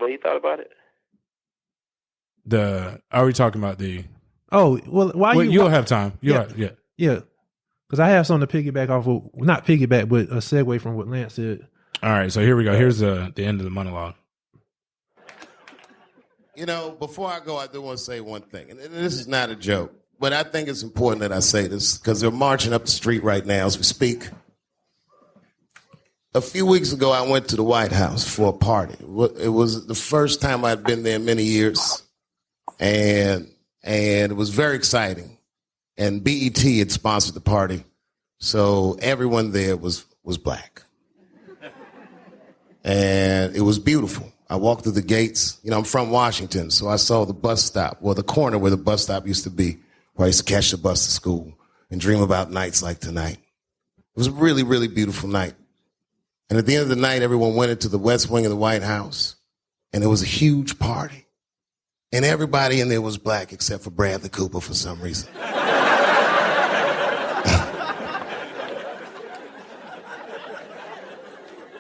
what he thought about it. Are we talking about the? Oh well, you'll have time. Yeah. Because I have something to piggyback off of, not piggyback, but a segue from what Lance said. All right, so here we go. Here's the end of the monologue. You know, before I go, I do want to say one thing, and this is not a joke, but I think it's important that I say this because they're marching up the street right now as we speak. A few weeks ago, I went to the White House for a party. It was the first time I'd been there in many years, and it was very exciting. And BET had sponsored the party, so everyone there was black. And it was beautiful. I walked through the gates. You know, I'm from Washington, so I saw the bus stop, well, the corner where the bus stop used to be, where I used to catch the bus to school and dream about nights like tonight. It was a really, really beautiful night. And at the end of the night, everyone went into the West Wing of the White House, and it was a huge party. And everybody in there was black except for Bradley Cooper for some reason.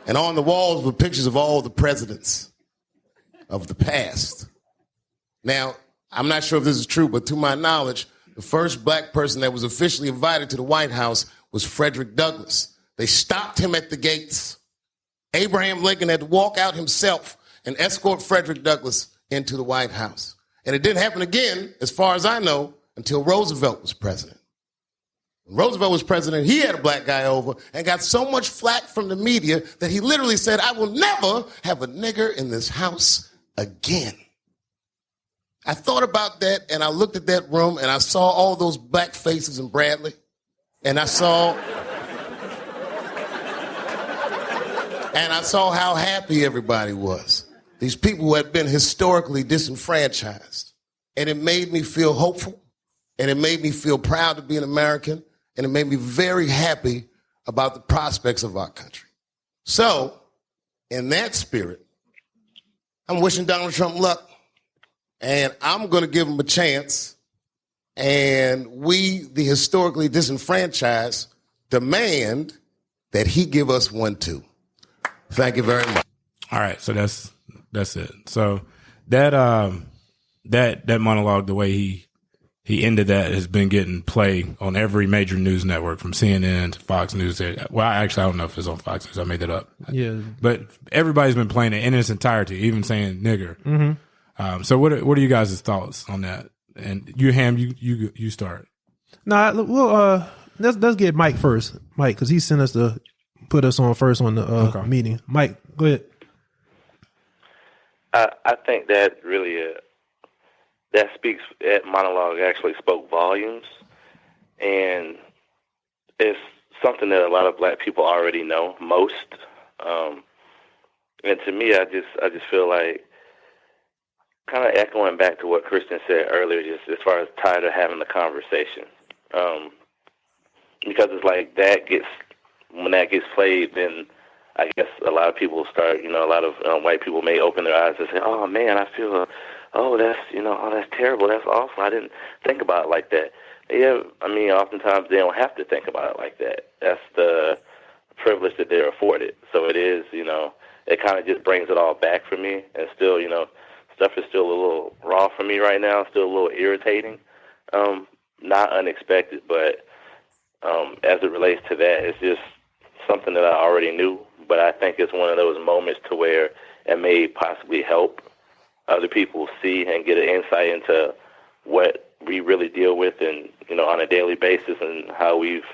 And on the walls were pictures of all the presidents of the past. Now, I'm not sure if this is true, but to my knowledge, the first black person that was officially invited to the White House was Frederick Douglass. They stopped him at the gates. Abraham Lincoln had to walk out himself and escort Frederick Douglass into the White House. And it didn't happen again, as far as I know, until Roosevelt was president. When Roosevelt was president, he had a black guy over and got so much flack from the media that he literally said, "I will never have a nigger in this house again." I thought about that, and I looked at that room, and I saw all those black faces in Bradley, and I saw how happy everybody was. These people who had been historically disenfranchised. And it made me feel hopeful, and it made me feel proud to be an American, and it made me very happy about the prospects of our country. So, in that spirit, I'm wishing Donald Trump luck, and I'm going to give him a chance, and we, the historically disenfranchised, demand that he give us one too. Thank you very much. All right, so that's it. So that monologue, the way he ended that, has been getting play on every major news network, from CNN to Fox News. Well, I don't know if it's on Fox News. I made that up. Yeah, but everybody's been playing it in its entirety, even saying nigger. Mm-hmm. So what are you guys' thoughts on that? And you, Ham, you start. Well, let's get Mike first, Mike, because he sent us to put us on first on the meeting. Mike, go ahead. I think that really that monologue actually spoke volumes, and it's something that a lot of black people already know, most. And to me, I just feel like, kind of echoing back to what Christian said earlier, just as far as tired of having the conversation. Because it's like when that gets played, then I guess a lot of people start, a lot of white people may open their eyes and say, "Oh man, I feel, that's terrible, that's awful. I didn't think about it like that." Yeah, I mean, oftentimes they don't have to think about it like that. That's the privilege that they're afforded. So it is, it kind of just brings it all back for me, and still, stuff is still a little raw for me right now, still a little irritating, not unexpected, but as it relates to that, it's just something that I already knew, but I think it's one of those moments to where it may possibly help other people see and get an insight into what we really deal with and, on a daily basis, and how we've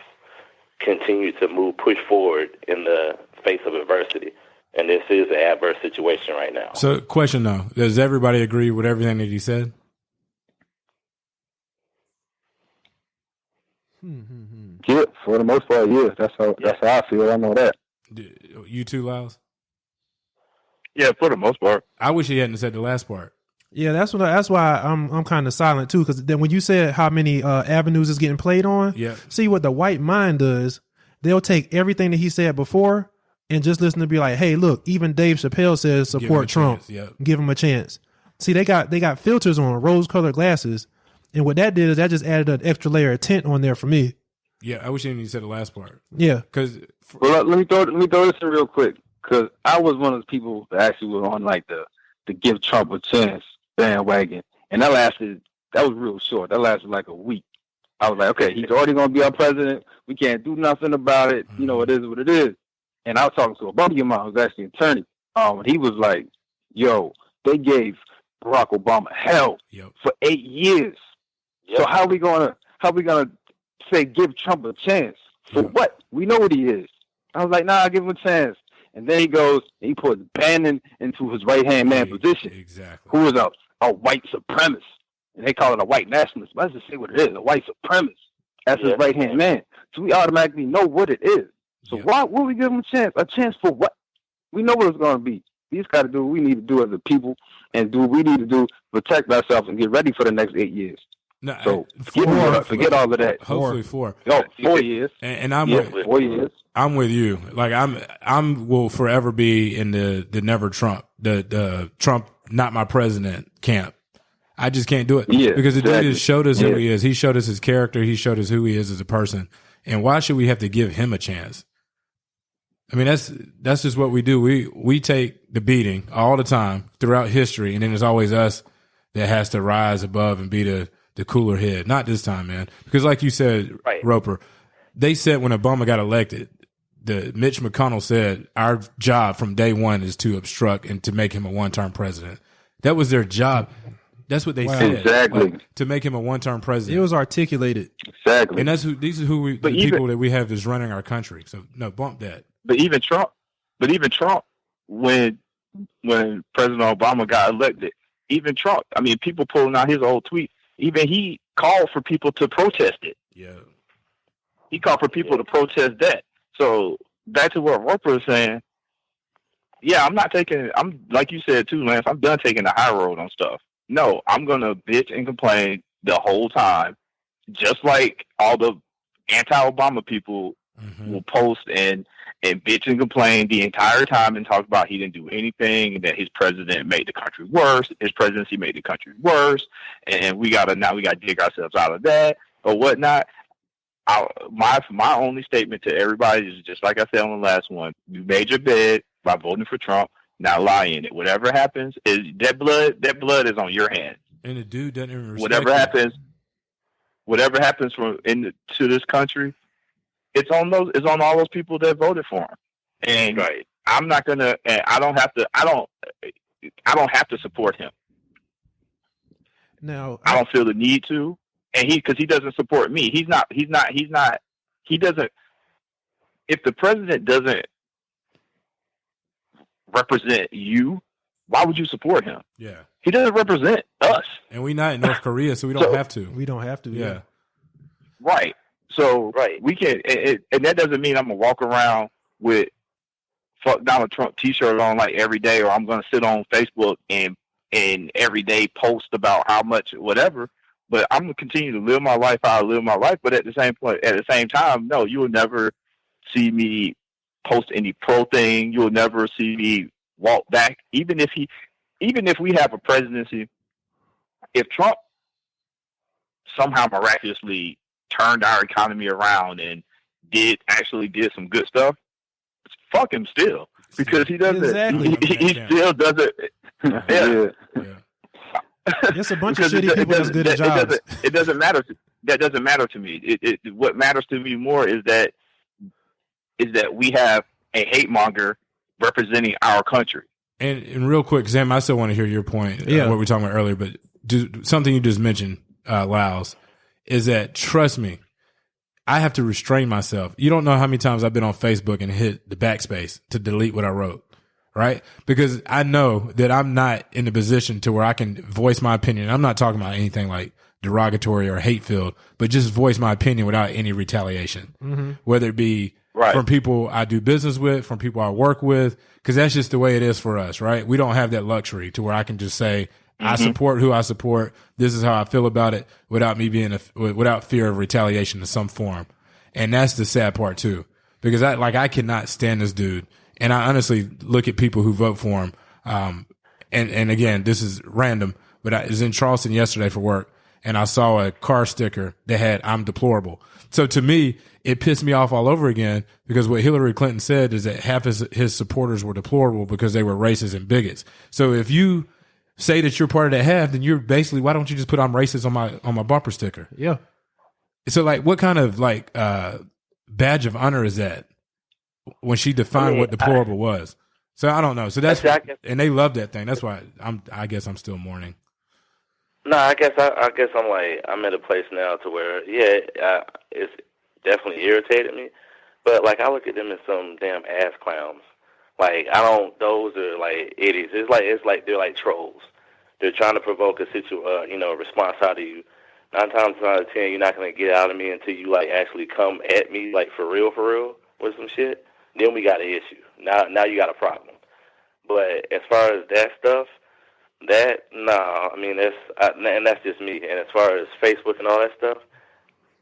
continued to push forward in the face of adversity. And this is an adverse situation right now. So, question though, does everybody agree with everything that he said? Yeah, for the most part, yeah. That's how I feel. I know that. You too, Lyles? Yeah, for the most part. I wish he hadn't said the last part. Yeah, that's why I'm kind of silent too, because then when you said how many avenues is getting played on, see what the white mind does, they'll take everything that he said before and just listen to be like, hey, look, even Dave Chappelle says support Trump, give him a chance. See, they got filters on, rose-colored glasses, and what that did is that just added an extra layer of tint on there for me. Yeah, I wish he didn't said the last part. Yeah, because let me throw this in real quick, because I was one of the people that actually was on like the the give Trump a chance bandwagon. And that was real short. That lasted like a week. I was like, okay, he's already going to be our president. We can't do nothing about it. You know, it is what it is. And I was talking to a buddy of mine who's actually an attorney. And he was like, yo, they gave Barack Obama hell for 8 years. Yep. So how we gonna say give Trump a chance? For what? We know what he is. I was like, nah, give him a chance. And then he puts Bannon into his right-hand man position. Exactly. Who is a white supremacist. And they call it a white nationalist. Let's just say what it is, a white supremacist. That's his right-hand man. So we automatically know what it is. So why would we give him a chance? A chance for what? We know what it's going to be. We just got to do what we need to do as a people and do what we need to do to protect ourselves and get ready for the next 8 years. No, so forget all of that. Hopefully 4. 4 years. And I'm 4 years. I'm with you. Like I'm will forever be in the never Trump, the Trump not my president camp. I just can't do it because the dude has showed us who he is. He showed us his character. He showed us who he is as a person. And why should we have to give him a chance? I mean, that's just what we do. We take the beating all the time throughout history, and then there's always us that has to rise above and be the cooler head. Not this time, man. Because like you said, Roper, they said when Obama got elected, Mitch McConnell said our job from day one is to obstruct and to make him a one-term president. That was their job. That's what they said. Exactly. Like, to make him a one-term president. It was articulated. Exactly. And these are the people that we have is running our country. So no, bump that. But even Trump, when President Obama got elected, even Trump, I mean, people pulling out his old tweet, even he called for people to protest it. Yeah. He called for people to protest that. So back to what Roper is saying, I'm like you said too, Lance, I'm done taking the high road on stuff. No, I'm going to bitch and complain the whole time, just like all the anti-Obama people will post and bitch and complain the entire time and talk about he didn't do anything and that his president made the country worse. His presidency made the country worse, and we got to dig ourselves out of that or whatnot. My only statement to everybody is just like I said on the last one: you made your bed by voting for Trump. Now lie in it. Whatever happens is that blood is on your hands. And the dude doesn't even respect whatever happens to this country, it's on all those people that voted for him. And I'm not gonna. And I don't have to support him. Now I don't feel the need to, and because he doesn't support me. He doesn't. If the president doesn't represent you, why would you support him? Yeah. He doesn't represent us. And we're not in North Korea, so we don't have to. We don't have to. Yeah. Right. So we can, and that doesn't mean I'm going to walk around with fuck Donald Trump t-shirt on like every day, or I'm going to sit on Facebook and every day post about how much whatever, but I'm going to continue to live my life how I live my life. But at the same time, no, you will never see me post any pro thing. You'll never see me walk back. Even if we have a presidency, if Trump somehow miraculously turned our economy around and did some good stuff, fuck him still, because he doesn't. Exactly. He still doesn't. Yeah. It's a bunch of shitty people that's good at jobs. It doesn't matter. That doesn't matter to me. What matters to me more is that we have a hate monger representing our country. And real quick, Sam, I still want to hear your point, what we were talking about earlier, but something you just mentioned, Lyles, is that, trust me, I have to restrain myself. You don't know how many times I've been on Facebook and hit the backspace to delete what I wrote, right? Because I know that I'm not in the position to where I can voice my opinion. I'm not talking about anything like derogatory or hate-filled, but just voice my opinion without any retaliation, whether it be from people I do business with, from people I work with, because that's just the way it is for us, right? We don't have that luxury to where I can just say, I support who I support. This is how I feel about it without me being without fear of retaliation in some form. And that's the sad part too, because I cannot stand this dude. And I honestly look at people who vote for him. And again, this is random, but I was in Charleston yesterday for work and I saw a car sticker that had "I'm deplorable." So to me, it pissed me off all over again, because what Hillary Clinton said is that half his supporters were deplorable because they were racist and bigots. So if you say that you're part of that half, then you're basically, why don't you just put I'm racist on my bumper sticker? Yeah. So like, what kind of like badge of honor is that when she defined what deplorable was? So I don't know. So that's and they love that thing. That's why I guess I'm still mourning. No, I guess I'm at a place now to where it's definitely irritated me, but like I look at them as some damn ass clowns. Like those are like idiots. It's like they're like trolls. They're trying to provoke a response out of you. 9 times out of 10, you're not gonna get out of me until you like actually come at me like for real with some shit. Then we got an issue. Now you got a problem. But as far as that stuff, I mean that's just me. And as far as Facebook and all that stuff,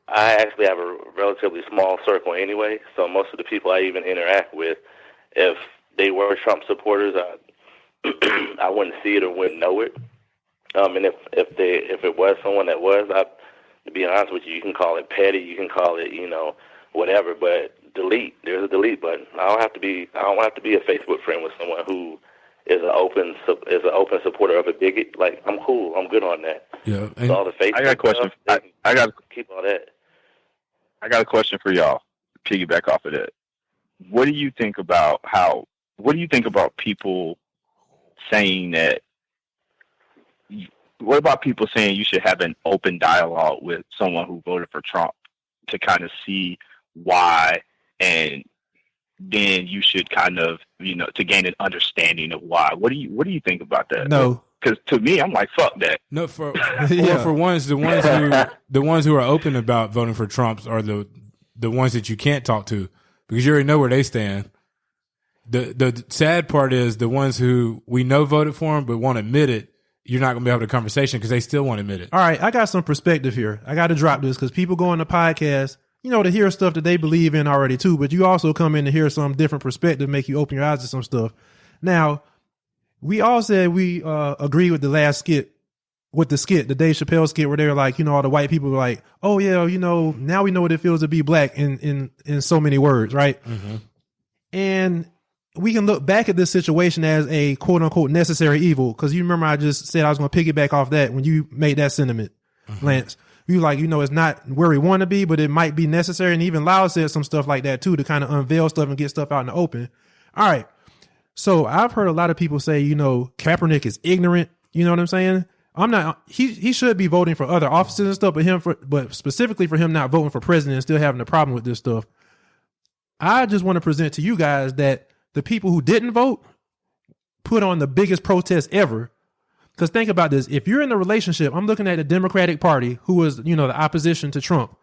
I actually have a relatively small circle anyway. So most of the people I even interact with, if they were Trump supporters, I wouldn't see it or wouldn't know it. And if it was someone that was, to be honest with you, you can call it petty, you can call it whatever, but delete. There's a delete button. I don't have to be a Facebook friend with someone who is an open supporter of a bigot. Like I'm cool. I'm good on that. Yeah. So all the Facebook I got a question. Stuff, I got keep all that. I got a question for y'all. Piggyback off of that. What do you think about people saying that? What about people saying you should have an open dialogue with someone who voted for Trump to kind of see why, and then you should kind of to gain an understanding of why? What do you think about that? No, because to me, I'm like, fuck that. No, for the ones who are open about voting for Trump are the ones that you can't talk to because you already know where they stand. The sad part is the ones who we know voted for him but won't admit it. You're not going to be able to have a conversation because they still won't admit it. All right, I got some perspective here. I got to drop this because people go on the podcast, to hear stuff that they believe in already too, but you also come in to hear some different perspective, make you open your eyes to some stuff. Now, we all said we agree with the last skit, the Dave Chappelle skit where they were like, all the white people were like, oh yeah, now we know what it feels to be black in so many words, right? Mm-hmm. And we can look back at this situation as a quote unquote necessary evil. Cause you remember I just said I was going to piggyback off that when you made that sentiment, Lance. You like, it's not where we want to be, but it might be necessary. And even Lau said some stuff like that too, to kind of unveil stuff and get stuff out in the open. All right. So I've heard a lot of people say, Kaepernick is ignorant. You know what I'm saying? I'm not, he should be voting for other offices and stuff, but specifically for him not voting for president and still having a problem with this stuff. I just want to present to you guys that the people who didn't vote put on the biggest protest ever. Because think about this. If you're in a relationship, I'm looking at the Democratic Party, who was, the opposition to Trump,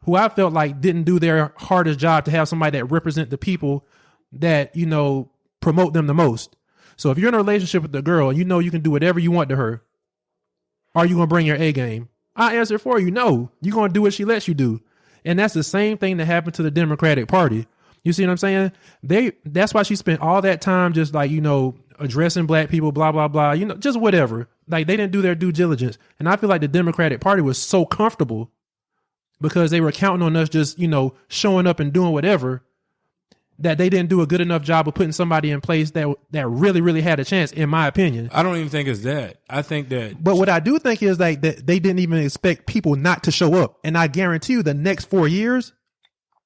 who I felt like didn't do their hardest job to have somebody that represent the people that, promote them the most. So if you're in a relationship with the girl and you can do whatever you want to her, are you going to bring your A game? I answer for you. No, you're going to do what she lets you do. And that's the same thing that happened to the Democratic Party. You see what I'm saying? That's why she spent all that time just like, addressing black people, blah, blah, blah, just whatever. Like they didn't do their due diligence. And I feel like the Democratic Party was so comfortable because they were counting on us just, showing up and doing whatever, that they didn't do a good enough job of putting somebody in place that really, really had a chance, in my opinion. I don't even think it's that. I think that. But what I do think is like that they didn't even expect people not to show up. And I guarantee you the next 4 years,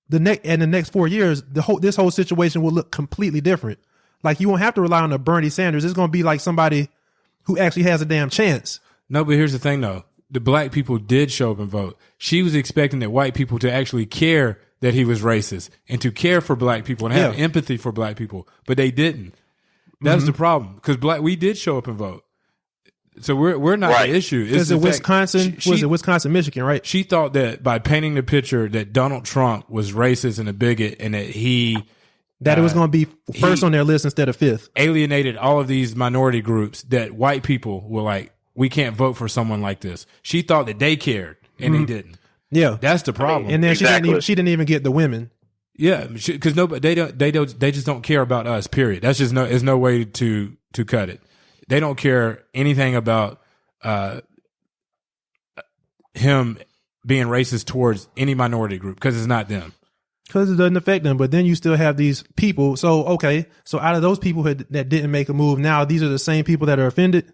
this whole situation will look completely different. Like you won't have to rely on a Bernie Sanders. It's going to be like somebody who actually has a damn chance. No, but here's the thing though. The black people did show up and vote. She was expecting that white people to actually care that he was racist and to care for black people and have empathy for black people, but they didn't. That's the problem because we did show up and vote. So we're not the issue. Is it Wisconsin? Was it Wisconsin, Michigan, right? She thought that by painting the picture that Donald Trump was racist and a bigot and that it was going to be first on their list instead of fifth. Alienated all of these minority groups that white people were like, we can't vote for someone like this. She thought that they cared and they didn't. Yeah, that's the problem. And then she didn't even get the women. Yeah, because they just don't care about us. Period. That's just there's no way to cut it. They don't care anything about him being racist towards any minority group because it's not them. Because it doesn't affect them. But then you still have these people. So out of those people that didn't make a move, now these are the same people that are offended.